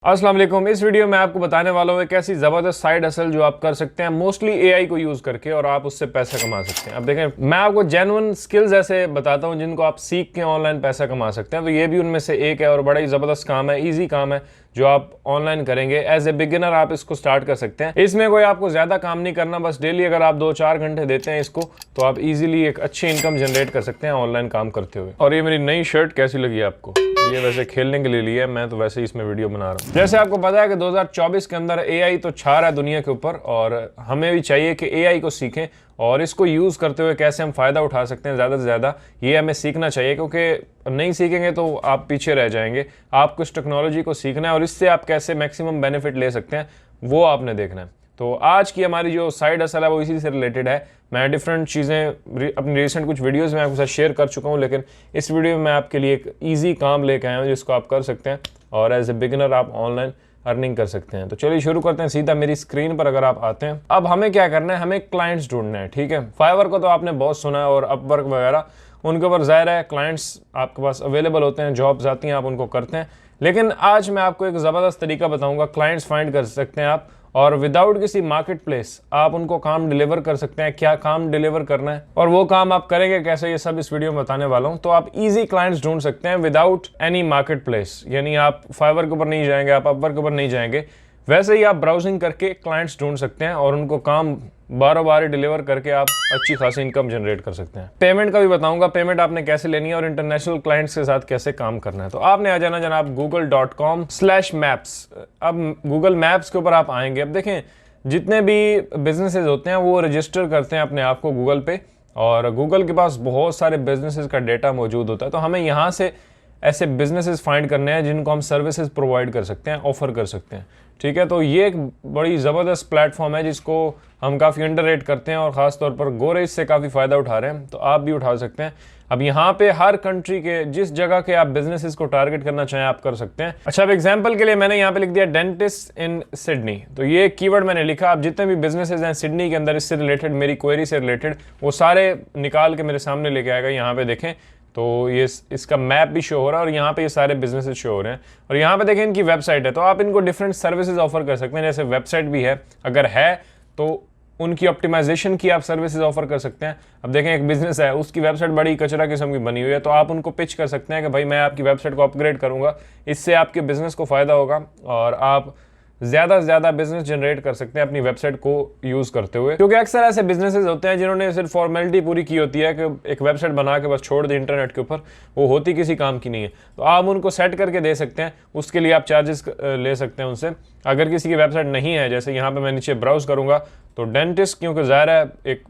अस्सलाम वालेकुम। इस वीडियो में आपको बताने वाला हूँ एक ऐसी ज़बरदस्त साइड हसल जो आप कर सकते हैं मोस्टली एआई को यूज़ करके और आप उससे पैसा कमा सकते हैं। अब देखें, मैं आपको जेन्युइन स्किल्स ऐसे बताता हूँ जिनको आप सीख के ऑनलाइन पैसा कमा सकते हैं। तो ये भी उनमें से एक है और बड़ा ही ज़बरदस्त काम है, ईजी काम है जो आप ऑनलाइन करेंगे। एज ए बिगिनर आप इसको स्टार्ट कर सकते हैं। इसमें कोई आपको ज़्यादा काम नहीं करना, बस डेली अगर आप 2-4 घंटे देते हैं इसको तो आप इजीली एक अच्छी इनकम जनरेट कर सकते हैं ऑनलाइन काम करते हुए। और ये मेरी नई शर्ट कैसी लगी आपको? ये वैसे खेलने के लिए लिया है, मैं तो वैसे ही इसमें वीडियो बना रहा हूँ। जैसे आपको पता है कि 2024 के अंदर एआई तो छा रहा है दुनिया के ऊपर और हमें भी चाहिए कि एआई को सीखें और इसको यूज़ करते हुए कैसे हम फ़ायदा उठा सकते हैं ज़्यादा से ज़्यादा, ये हमें सीखना चाहिए। क्योंकि नहीं सीखेंगे तो आप पीछे रह जाएंगे। आपको इस टेक्नोलॉजी को सीखना है और इससे आप कैसे मैक्सिमम बेनिफिट ले सकते हैं वो आपने देखना है। तो आज की हमारी जो साइड हसल है वो इसी से रिलेटेड है। मैं डिफरेंट चीज़ें अपनी रिसेंट कुछ वीडियोस में आपके साथ शेयर कर चुका हूँ, लेकिन इस वीडियो में मैं आपके लिए एक ईजी काम लेके आया हूँ जिसको आप कर सकते हैं और एज ए बिगिनर आप ऑनलाइन अर्निंग कर सकते हैं। तो चलिए शुरू करते हैं सीधा मेरी स्क्रीन पर अगर आप आते हैं। अब हमें क्या करना है, हमें क्लाइंट्स ढूंढना है। ठीक है, फाइवर को तो आपने बहुत सुना है और अपवर्क वगैरह, उनके ऊपर ज़ाहिर है क्लाइंट्स आपके पास अवेलेबल होते हैं, जॉब्स आती हैं, आप उनको करते हैं। लेकिन आज मैं आपको एक ज़बरदस्त तरीका बताऊंगा, क्लाइंट्स फाइंड कर सकते हैं आप और विदाउट किसी मार्केट प्लेस आप उनको काम डिलीवर कर सकते हैं। क्या काम डिलीवर करना है और वो काम आप करेंगे कैसे, ये सब इस वीडियो में बताने वाला हूं। तो आप इजी क्लाइंट्स ढूंढ सकते हैं विदाउट एनी मार्केट प्लेस, यानी आप फाइवर के ऊपर नहीं जाएंगे, आप अपवर्क के ऊपर नहीं जाएंगे, वैसे ही आप ब्राउजिंग करके क्लाइंट्स ढूंढ सकते हैं और उनको काम बार बार डिलीवर करके आप अच्छी खासी इनकम जनरेट कर सकते हैं। पेमेंट का भी बताऊंगा, पेमेंट आपने कैसे लेनी है और इंटरनेशनल क्लाइंट्स के साथ कैसे काम करना है। तो आपने आ जाना जनाब google.com/maps। अब गूगल मैप्स के ऊपर आप आएंगे। अब देखें, जितने भी बिजनेसेस होते हैं वो रजिस्टर करते हैं अपने आप को गूगल पे और गूगल के पास बहुत सारे बिजनेसेस का डेटा मौजूद होता है। तो हमें यहाँ से ऐसे बिजनेसेस फाइंड करने हैं जिनको हम सर्विसेज प्रोवाइड कर सकते हैं, ऑफर कर सकते हैं। ठीक है, तो ये एक बड़ी ज़बरदस्त प्लेटफॉर्म है जिसको हम काफ़ी अंडररेट करते हैं और ख़ास तौर पर गोरे इससे काफ़ी फ़ायदा उठा रहे हैं, तो आप भी उठा सकते हैं। अब यहाँ पे हर कंट्री के जिस जगह के आप बिजनेसेस को टारगेट करना चाहें आप कर सकते हैं। अच्छा, अब एग्जांपल के लिए मैंने यहाँ पे लिख दिया डेंटिस्ट इन सिडनी। तो ये कीवर्ड मैंने लिखा। अब जितने भी बिजनेसेस हैं सिडनी के अंदर इससे रिलेटेड, मेरी क्वेरी से रिलेटेड, वो सारे निकाल के मेरे सामने लेके आएगा। यहाँ पे देखें तो ये इसका मैप भी शो हो रहा है और यहाँ पे ये सारे बिजनेसेस शो हो रहे हैं और यहाँ पे देखें इनकी वेबसाइट है। तो आप इनको डिफरेंट सर्विसेज ऑफर कर सकते हैं, जैसे वेबसाइट भी है, अगर है तो उनकी ऑप्टिमाइजेशन की आप सर्विसेज ऑफर कर सकते हैं। अब देखें एक बिजनेस है, उसकी वेबसाइट बड़ी कचरा किस्म की बनी हुई है, तो आप उनको पिच कर सकते हैं कि भाई मैं आपकी वेबसाइट को अपग्रेड करूँगा, इससे आपके बिजनेस को फ़ायदा होगा और आप ज़्यादा से ज़्यादा बिजनेस जनरेट कर सकते हैं अपनी वेबसाइट को यूज़ करते हुए। क्योंकि अक्सर ऐसे बिजनेसेस होते हैं जिन्होंने सिर्फ फॉर्मेलिटी पूरी की होती है कि एक वेबसाइट बना के बस छोड़ दी इंटरनेट के ऊपर, वो होती किसी काम की नहीं है। तो आप उनको सेट करके दे सकते हैं, उसके लिए आप चार्जेस ले सकते हैं उनसे। अगर किसी की वेबसाइट नहीं है, जैसे यहाँ पर मैं नीचे ब्राउज करूँगा तो डेंटिस्ट, क्योंकि ज़ाहिर है एक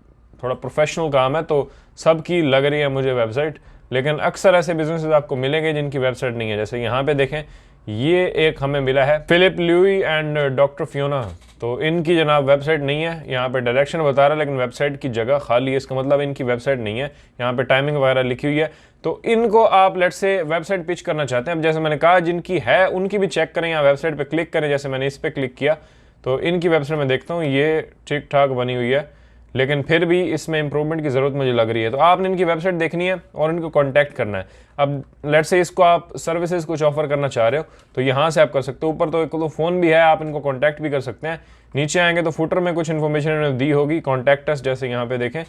थोड़ा प्रोफेशनल काम है तो सबकी लग रही है मुझे वेबसाइट, लेकिन अक्सर ऐसे बिजनेसेस आपको मिलेंगे जिनकी वेबसाइट नहीं है। जैसे यहाँ पे देखें, ये एक हमें मिला है Philip Louie and doctor Fiona. तो इनकी जनाब वेबसाइट नहीं है, यहाँ पे डायरेक्शन बता रहा है लेकिन वेबसाइट की जगह खाली है, इसका मतलब इनकी वेबसाइट नहीं है। यहाँ पे टाइमिंग वगैरह लिखी हुई है। तो इनको आप लेट से वेबसाइट पिच करना चाहते हैं। अब जैसे मैंने कहा, जिनकी है उनकी भी चेक करें, यहाँ वेबसाइट पर क्लिक करें। जैसे मैंने इस पर क्लिक किया तो इनकी वेबसाइट में देखता हूँ ये ठीक ठाक बनी हुई है, लेकिन फिर भी इसमें इंप्रूवमेंट की ज़रूरत मुझे लग रही है। तो आपने इनकी वेबसाइट देखनी है और इनको कांटेक्ट करना है। अब लेट से इसको आप सर्विसेज कुछ ऑफर करना चाह रहे हो तो यहाँ से आप कर सकते हो। ऊपर तो एक तो फ़ोन भी है, आप इनको कांटेक्ट भी कर सकते हैं। नीचे आएंगे तो फुटर में कुछ इन्फॉर्मेशन इन्होंने दी होगी, कॉन्टैक्ट अस, जैसे यहाँ पे देखें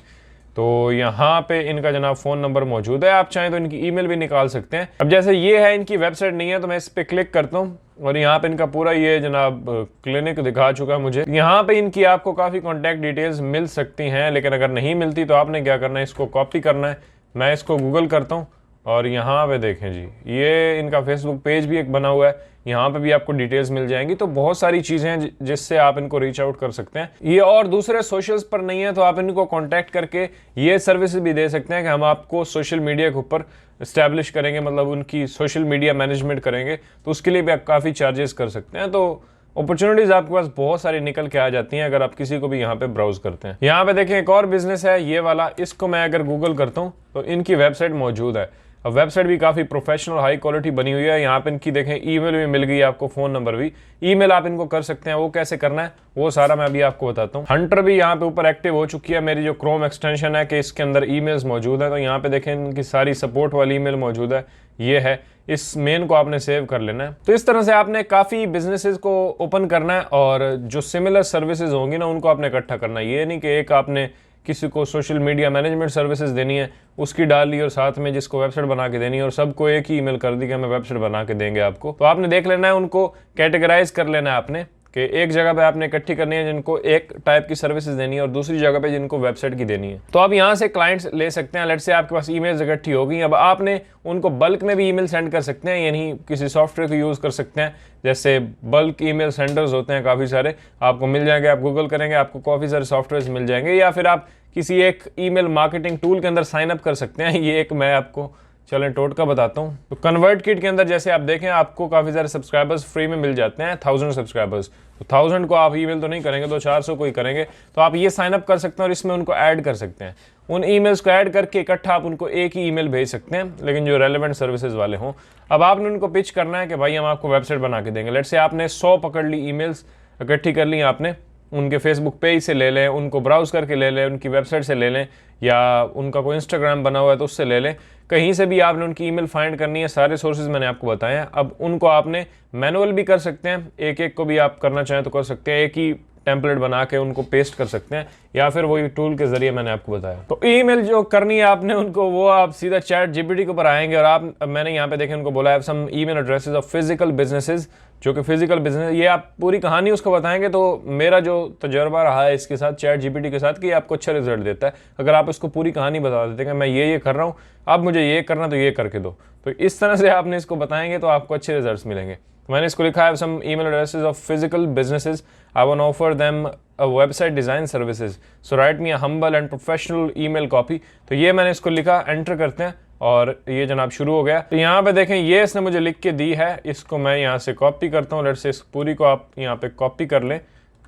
तो यहाँ पे इनका जनाब फ़ोन नंबर मौजूद है। आप चाहें तो इनकी ईमेल भी निकाल सकते हैं। अब जैसे ये है, इनकी वेबसाइट नहीं है, तो मैं इस पर क्लिक करता हूँ और यहाँ पे इनका पूरा ये जनाब क्लिनिक दिखा चुका है मुझे। यहाँ पे इनकी आपको काफ़ी कॉन्टैक्ट डिटेल्स मिल सकती हैं, लेकिन अगर नहीं मिलती तो आपने क्या करना है, इसको कॉपी करना है। मैं इसको गूगल करता हूँ और यहाँ पे देखें जी, ये इनका फेसबुक पेज भी एक बना हुआ है, यहाँ पे भी आपको डिटेल्स मिल जाएंगी। तो बहुत सारी चीज़ें हैं जिससे आप इनको रीच आउट कर सकते हैं। ये और दूसरे सोशल्स पर नहीं है तो आप इनको कांटेक्ट करके ये सर्विस भी दे सकते हैं कि हम आपको सोशल मीडिया के ऊपर इस्टेब्लिश करेंगे, मतलब उनकी सोशल मीडिया मैनेजमेंट करेंगे, तो उसके लिए भी आप काफ़ी चार्जेस कर सकते हैं। तो अपॉर्चुनिटीज़ आपके पास बहुत सारी निकल के आ जाती हैं अगर आप किसी को भी यहाँ पे ब्राउज करते हैं। यहाँ पे देखें एक और बिजनेस है ये वाला, इसको मैं अगर गूगल करता हूँ तो इनकी वेबसाइट मौजूद है। अब वेबसाइट भी काफ़ी प्रोफेशनल हाई क्वालिटी बनी हुई है। यहाँ पे इनकी देखें ईमेल भी मिल गई है आपको, फ़ोन नंबर भी, ईमेल आप इनको कर सकते हैं। वो कैसे करना है वो सारा मैं अभी आपको बताता हूँ। हंटर भी यहाँ पे ऊपर एक्टिव हो चुकी है, मेरी जो क्रोम एक्सटेंशन है कि इसके अंदर ईमेल्स मौजूद है। तो यहाँ पे देखें इनकी सारी सपोर्ट वाली ईमेल मौजूद है, ये है। इस मेन को आपने सेव कर लेना है। तो इस तरह से आपने काफ़ी बिजनेसेस को ओपन करना है और जो सिमिलर सर्विसेज होंगी ना उनको आपने इकट्ठा करना है। ये नहीं कि एक आपने किसी को सोशल मीडिया मैनेजमेंट सर्विसेज देनी है उसकी डाल ली और साथ में जिसको वेबसाइट बना के देनी है और सबको एक ही ईमेल कर दी कि हमें वेबसाइट बना के देंगे आपको। तो आपने देख लेना है, उनको कैटेगराइज कर लेना है आपने कि एक जगह पे आपने इकट्ठी करनी है जिनको एक टाइप की सर्विसेज देनी है और दूसरी जगह पे जिनको वेबसाइट की देनी है। तो आप यहाँ से क्लाइंट्स ले सकते हैं। लेट से आपके पास ईमेल्स इकट्ठी हो गई, अब आपने उनको बल्क में भी ईमेल सेंड कर सकते हैं, यानी किसी सॉफ्टवेयर को यूज़ कर सकते हैं। जैसे बल्क ईमेल सेंडर्स होते हैं काफ़ी सारे, आपको मिल जाएंगे। आप गूगल करेंगे आपको काफ़ी सारे सॉफ्टवेयर मिल जाएंगे, या फिर आप किसी एक ईमेल मार्केटिंग टूल के अंदर साइन अप कर सकते हैं। ये एक मैं आपको चलें टोटका बताता हूँ। तो कन्वर्ट किट के अंदर जैसे आप देखें आपको काफ़ी सारे सब्सक्राइबर्स फ्री में मिल जाते हैं, 1000 सब्सक्राइबर्स। तो 1000 को आप ईमेल तो नहीं करेंगे, तो 400 को ही करेंगे। तो आप ये साइन अप कर सकते हैं और इसमें उनको ऐड कर सकते हैं। उन ईमेल्स को ऐड करके इकट्ठा आप उनको एक ही ईमेल भेज सकते हैं, लेकिन जो रेलेवेंट सर्विसेज वाले हों। अब आपने उनको पिच करना है कि भाई हम आपको वेबसाइट बना के देंगे। लेट से आपने 100 पकड़ ली ईमेल्स इकट्ठी कर ली आपने, उनके फेसबुक पेज से ले लें, उनको ब्राउज़ करके ले लें, उनकी वेबसाइट से ले लें, या उनका कोई इंस्टाग्राम बना हुआ है तो उससे ले लें। कहीं से भी आपने उनकी ईमेल फाइंड करनी है, सारे सोर्सेज मैंने आपको बताए हैं। अब उनको आपने मैनुअल भी कर सकते हैं, एक एक को भी आप करना चाहें तो कर सकते हैं, एक ही टेम्पलेट बना के उनको पेस्ट कर सकते हैं, या फिर वही टूल के जरिए मैंने आपको बताया। तो ईमेल जो करनी है आपने उनको, वो आप सीधा चैट जीपीटी के ऊपर आएंगे और आप, मैंने यहाँ पे देखें उनको बोला है some email addresses of physical businesses, जो कि फिजिकल बिजनेस, ये आप पूरी कहानी उसको बताएंगे। तो मेरा जो तजर्बा रहा है इसके साथ चैट जीपीटी के साथ कि आपको अच्छा रिजल्ट देता है अगर आप इसको पूरी कहानी बता देते हैं कि मैं ये कर रहा हूँ, अब मुझे ये करना तो ये करके दो। तो इस तरह से आपने इसको बताएंगे तो आपको अच्छे रिजल्ट मिलेंगे। मैंने इसको लिखा है some email addresses of physical businesses, I want offer them a website design services, so write me a humble and professional email copy. तो ये मैंने इसको लिखा, एंटर करते हैं और ये जनाब शुरू हो गया। तो यहाँ पे देखें ये इसने मुझे लिख के दी है, इसको मैं यहाँ से कॉपी करता हूँ। लेट से इस पूरी को आप यहाँ पे कॉपी कर लें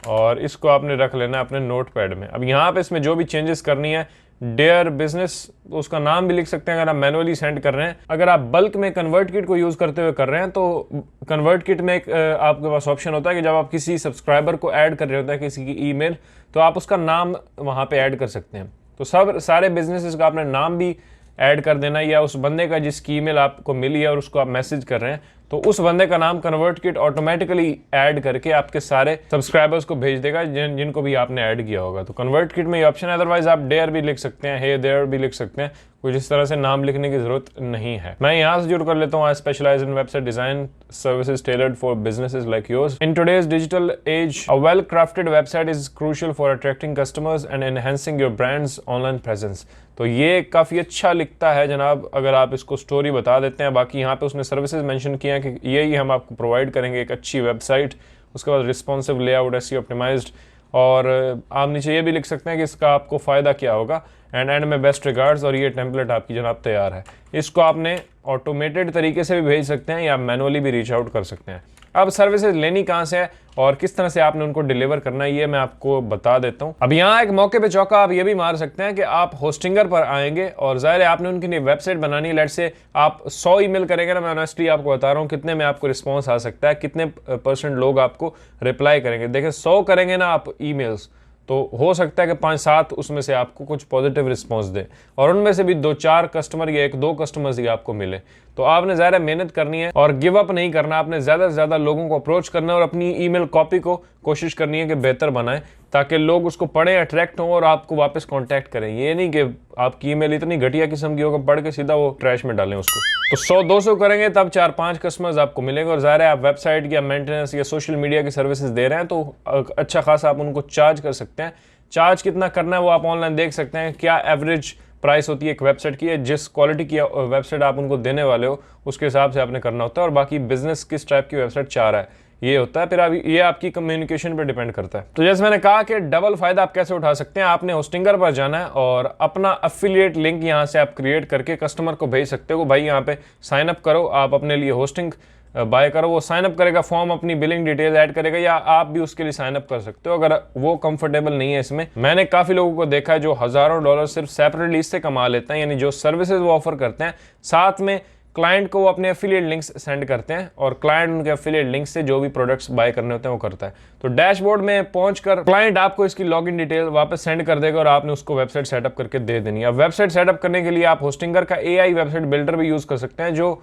और इसको आपने रख लेना है अपने नोट पैड में। अब यहाँ पे इसमें जो भी चेंजेस करनी है, डेयर बिजनेस उसका नाम भी लिख सकते हैं अगर आप मैनुअली सेंड कर रहे हैं। अगर आप बल्क में कन्वर्ट किट को यूज़ करते हुए कर रहे हैं तो कन्वर्ट किट में एक आपके पास ऑप्शन होता है कि जब आप किसी सब्सक्राइबर को ऐड कर रहे होते हैं किसी की ईमेल, तो आप उसका नाम वहाँ पे ऐड कर सकते हैं। तो सारे बिजनेसेस का आपने नाम भी ऐड कर देना, या उस बंदे का जिसकी ईमेल आपको मिली है और उसको आप मैसेज कर रहे हैं तो उस बंदे का नाम कन्वर्ट किट ऑटोमेटिकली ऐड करके आपके सारे सब्सक्राइबर्स को भेज देगा जिनको भी आपने ऐड किया होगा। तो कन्वर्ट किट में ये ऑप्शन है। अदरवाइज आप डेयर भी लिख सकते हैं, हे देयर भी लिख सकते हैं, कुछ इस तरह से नाम लिखने की जरूरत नहीं है। मैं यहाँ से जुड़ कर लेता हूँ, I specialise in website design services tailored for businesses like yours. In today's digital age a well crafted website is crucial for attracting customers and enhancing your brand's online presence. तो ये काफ़ी अच्छा लिखता है जनाब, अगर आप इसको स्टोरी बता देते हैं। बाकी यहाँ पे उसने सर्विसेज मेंशन किए हैं कि यही हम आपको प्रोवाइड करेंगे, एक अच्छी वेबसाइट, उसके बाद रिस्पॉन्सिव लेआउट, एसईओ ऑप्टिमाइज्ड, और आप नीचे ये भी लिख सकते हैं कि इसका आपको फ़ायदा क्या होगा, एंड में बेस्ट रिगार्ड्स, और ये टेम्पलेट आपकी जनाब तैयार है। इसको आपने ऑटोमेटेड तरीके से भी भेज सकते हैं या मैनुअली भी रीच आउट कर सकते हैं। अब सर्विसेज लेनी कहाँ से है और किस तरह से आपने उनको डिलीवर करना है ये मैं आपको बता देता हूँ। अब यहाँ एक मौके पे चौका आप ये भी मार सकते हैं कि आप होस्टिंगर पर आएंगे और जाहिर है आपने उनकी वेबसाइट बनानी है। लेट से आप 100 ईमेल करेंगे ना, मैं ऑनेस्टली आपको बता रहा हूँ कितने में आपको रिस्पॉन्स आ सकता है, कितने % लोग आपको रिप्लाई करेंगे। देखिए 100 करेंगे ना आप ईमेल्स, तो हो सकता है कि 5-7 उसमें से आपको कुछ पॉजिटिव रिस्पॉन्स दे और उनमें से भी 2-4 कस्टमर या 1-2 कस्टमर्स ही आपको मिले। तो आपने ज़्यादा मेहनत करनी है और गिव अप नहीं करना, आपने ज़्यादा से ज़्यादा लोगों को अप्रोच करना है और अपनी ईमेल कॉपी को कोशिश करनी है कि बेहतर बनाएं ताकि लोग उसको पढ़ें, अट्रैक्ट हों और आपको वापस कांटेक्ट करें। ये नहीं कि आपकी ईमेल इतनी घटिया किस्म की होगा पढ़ के सीधा वो ट्रैश में डालें उसको। तो 100-200 करेंगे तब 4-5 कस्टमर्स आपको मिलेंगे और ज़ाहिर है आप वेबसाइट या मेंटेनेंस या सोशल मीडिया की सर्विसेज दे रहे हैं तो अच्छा खासा आप उनको चार्ज कर सकते हैं। चार्ज कितना करना है वो आप ऑनलाइन देख सकते हैं, क्या एवरेज प्राइस होती है एक वेबसाइट की, जिस क्वालिटी की वेबसाइट आप उनको देने वाले हो उसके हिसाब से आपने करना होता है। और बाकी बिजनेस किस टाइप की वेबसाइट चाह रहा है ये होता है, फिर अब ये आपकी कम्युनिकेशन पे डिपेंड करता है। तो जैसे मैंने कहा कि डबल फायदा आप कैसे उठा सकते हैं, आपने होस्टिंगर पर जाना है और अपना एफिलिएट लिंक यहाँ से आप क्रिएट करके कस्टमर को भेज सकते हो, भाई यहाँ पे साइन अप करो, आप अपने लिए होस्टिंग बाय करो। वो साइन अप करेगा, फॉर्म अपनी बिलिंग डिटेल ऐड करेगा या आप भी उसके लिए साइन अप कर सकते हो अगर वो कंफर्टेबल नहीं है इसमें। मैंने काफ़ी लोगों को देखा है जो हज़ारों डॉलर सिर्फ सेपरेटली इससे कमा लेते हैं, यानी जो सर्विसेज वो ऑफर करते हैं साथ में क्लाइंट को वो अपने एफिलिएट लिंक्स सेंड करते हैं और क्लाइंट उनके एफिलिएट लिंक से जो भी प्रोडक्ट्स बाय करने होते हैं वो करता है। तो डैशबोर्ड में पहुंचकर क्लाइंट आपको इसकी लॉगिन डिटेल वापस सेंड कर देगा और आपने उसको वेबसाइट सेटअप करके दे देनी है। अब वेबसाइट सेटअप करने के लिए आप होस्टिंगर का AI वेबसाइट बिल्डर भी यूज़ कर सकते हैं जो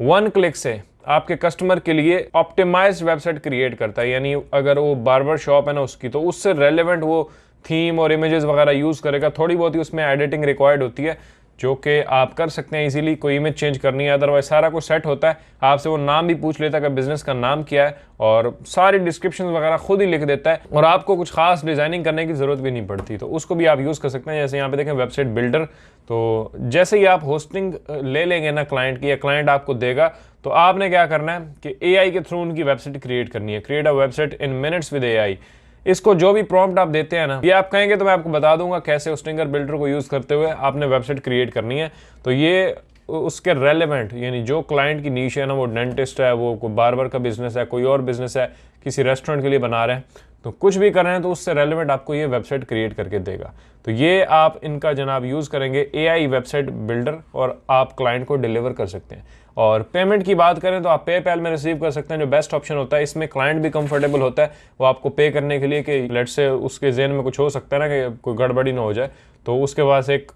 1 क्लिक से आपके कस्टमर के लिए ऑप्टिमाइज्ड वेबसाइट क्रिएट करता है। यानी अगर वो बार्बर शॉप है ना उसकी, तो उससे रेलेवेंट वो थीम और इमेजेस वगैरह यूज़ करेगा। थोड़ी बहुत ही उसमें एडिटिंग रिक्वायर्ड होती है जो कि आप कर सकते हैं इजीली। कोई इमेज चेंज करनी है, अदरवाइज सारा कुछ सेट होता है। आपसे वो नाम भी पूछ लेता है कि बिजनेस का नाम क्या है, और सारी डिस्क्रिप्शन वगैरह खुद ही लिख देता है, और आपको कुछ खास डिजाइनिंग करने की जरूरत भी नहीं पड़ती। तो उसको भी आप यूज़ कर सकते हैं। जैसे यहाँ पे देखें वेबसाइट बिल्डर, तो जैसे ही आप होस्टिंग ले लेंगे ना क्लाइंट की, या क्लाइंट आपको देगा, तो आपने क्या करना है कि एआई के थ्रू उनकी वेबसाइट क्रिएट करनी है। Create a website in minutes with AI. इसको जो भी प्रॉम्प्ट आप देते हैं ना, ये आप कहेंगे तो मैं आपको बता दूंगा कैसे होस्टिंगर बिल्डर को यूज़ करते हुए आपने वेबसाइट क्रिएट करनी है। तो ये उसके रेलेवेंट, यानी जो क्लाइंट की नीश है ना, वो डेंटिस्ट है, वो कोई बार्बर का बिजनेस है, कोई और बिजनेस है, किसी रेस्टोरेंट के लिए बना रहे हैं, तो कुछ भी कर रहे हैं तो उससे रेलेवेंट आपको ये वेबसाइट क्रिएट करके देगा। तो ये आप इनका जनाब यूज़ करेंगे एआई वेबसाइट बिल्डर, और आप क्लाइंट को डिलीवर कर सकते हैं। और पेमेंट की बात करें तो आप पेपैल में रिसीव कर सकते हैं, जो बेस्ट ऑप्शन होता है। इसमें क्लाइंट भी कंफर्टेबल होता है वो आपको पे करने के लिए, कि लेट से उसके जेहन में कुछ हो सकता है ना कि कोई गड़बड़ी ना हो जाए, तो उसके पास एक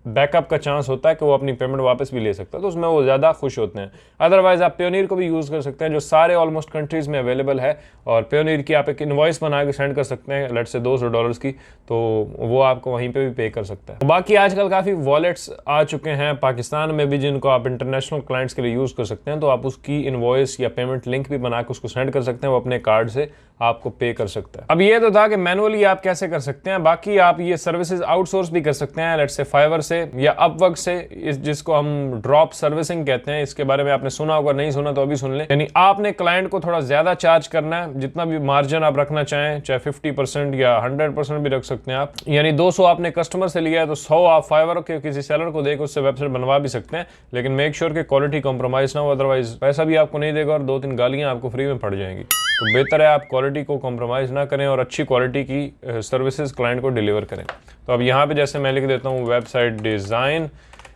बैकअप का चांस होता है कि वो अपनी पेमेंट वापस भी ले सकता है, तो उसमें वो ज़्यादा खुश होते हैं। अदरवाइज आप पेयोनियर को भी यूज़ कर सकते हैं, जो सारे ऑलमोस्ट कंट्रीज़ में अवेलेबल है। और पेयोनियर की आप एक इनवॉइस बना के सेंड कर सकते हैं, लेट से $200 की, तो वो आपको वहीं पे भी पे कर सकता है। बाकी आजकल काफ़ी वॉलेट्स आ चुके हैं पाकिस्तान में भी, जिनको आप इंटरनेशनल क्लाइंट्स के लिए यूज़ कर सकते हैं। तो आप उसकी इनवॉइस या पेमेंट लिंक भी बना के उसको सेंड कर सकते हैं, वो अपने कार्ड से आपको पे कर सकता है। अब ये तो था कि मैनुअली आप कैसे कर सकते हैं। बाकी आप ये सर्विसेज आउटसोर्स भी कर सकते हैं, लेट से फाइवर से या अपवर्क से, जिसको हम ड्रॉप सर्विसिंग कहते हैं। इसके बारे में आपने सुना होगा, नहीं सुना तो अभी सुन लें। यानी आपने क्लाइंट को थोड़ा ज्यादा चार्ज करना है, जितना भी मार्जिन आप रखना चाहें, चाहे 50% या 100% भी रख सकते हैं आप। यानी 200 आपने कस्टमर से लिया है तो 100 आप फाइवर के किसी सेलर को देकर उससे वेबसाइट बनवा भी सकते हैं, लेकिन मेक श्योर कि क्वालिटी कॉम्प्रोमाइज ना हो, अदरवाइज पैसा भी आपको नहीं देगा और 2-3 गालियां आपको फ्री में पड़ जाएंगी। तो बेहतर है आप क्वालिटी को कॉम्प्रोमाइज़ ना करें और अच्छी क्वालिटी की सर्विसेज क्लाइंट को डिलीवर करें। तो अब यहाँ पे जैसे मैं लिख देता हूँ वेबसाइट डिज़ाइन।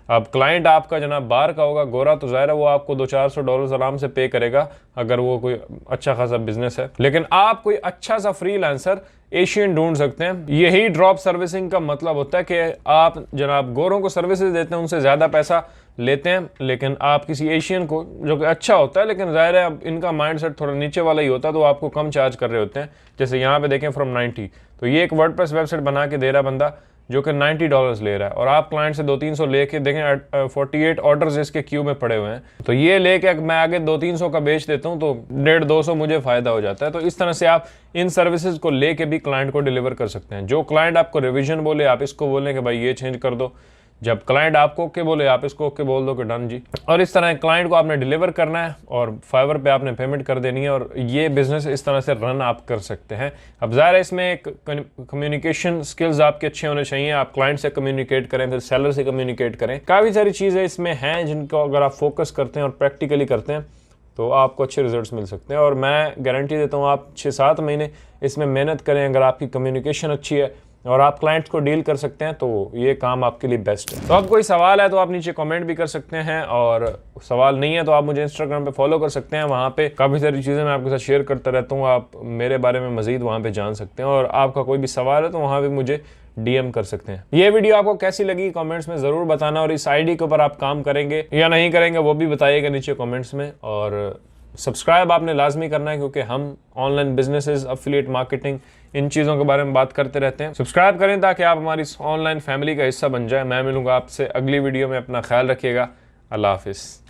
अब क्लाइंट आपका जनाब बाहर का होगा, गोरा, तो ज़ाहिर है वो आपको $200-400 आराम से पे करेगा अगर वो कोई अच्छा खासा बिजनेस है। लेकिन आप कोई अच्छा सा फ्रीलांसर एशियन ढूंढ सकते हैं। यही ड्रॉप सर्विसिंग का मतलब होता है कि आप जनाब गोरों को सर्विसेज देते हैं, उनसे ज़्यादा पैसा लेते हैं, लेकिन आप किसी एशियन को, जो कि अच्छा होता है लेकिन ज़ाहिर है अब इनका माइंडसेट थोड़ा नीचे वाला ही होता है, तो आपको कम चार्ज कर रहे होते हैं। जैसे यहाँ पे देखें फ्रॉम 90, तो ये एक वर्डप्रेस वेबसाइट बना के दे रहा बंदा जो कि $90 ले रहा है, और आप क्लाइंट से 200-300 लेके देखें 48 ऑर्डर्स इसके क्यू में पड़े हुए हैं। तो ये लेके मैं आगे 200-300 का बेच देता हूँ तो 150-200 मुझे फायदा हो जाता है। तो इस तरह से आप इन सर्विसेज को लेके भी क्लाइंट को डिलीवर कर सकते हैं। जो क्लाइंट आपको रिविजन बोले, आप इसको बोलें कि भाई ये चेंज कर दो। जब क्लाइंट आपको ओके बोले, आप इसको ओके बोल दो कि डन जी। और इस तरह क्लाइंट को आपने डिलीवर करना है और फाइवर पे आपने पेमेंट कर देनी है, और ये बिजनेस इस तरह से रन आप कर सकते हैं। अब ज़ाहिर है इसमें एक कम्युनिकेशन स्किल्स आपके अच्छे होने चाहिए। आप क्लाइंट से कम्युनिकेट करें, फिर सेलर से कम्युनिकेट करें। काफ़ी सारी चीज़ें इसमें हैं जिनको अगर आप फोकस करते हैं और प्रैक्टिकली करते हैं तो आपको अच्छे रिजल्ट्स मिल सकते हैं। और मैं गारंटी देता हूँ आप 6-7 महीने इसमें मेहनत करें, अगर आपकी कम्युनिकेशन अच्छी है और आप क्लाइंट्स को डील कर सकते हैं, तो ये काम आपके लिए बेस्ट है। तो अब कोई सवाल है तो आप नीचे कमेंट भी कर सकते हैं, और सवाल नहीं है तो आप मुझे इंस्टाग्राम पे फॉलो कर सकते हैं। वहाँ पे काफ़ी सारी चीज़ें मैं आपके साथ शेयर करता रहता हूँ, आप मेरे बारे में मज़ीद वहाँ पे जान सकते हैं। और आपका कोई भी सवाल है तो वहाँ भी मुझे DM कर सकते हैं। ये वीडियो आपको कैसी लगी कमेंट्स में ज़रूर बताना, और इस आईडी के ऊपर आप काम करेंगे या नहीं करेंगे वो भी बताइएगा नीचे कमेंट्स में। और सब्सक्राइब आपने लाजमी करना है, क्योंकि हम ऑनलाइन बिजनेसेस, एफिलिएट मार्केटिंग, इन चीज़ों के बारे में बात करते रहते हैं। सब्सक्राइब करें ताकि आप हमारी ऑनलाइन फैमिली का हिस्सा बन जाए। मैं मिलूंगा आपसे अगली वीडियो में। अपना ख्याल रखिएगा। अल्लाह हाफिज़।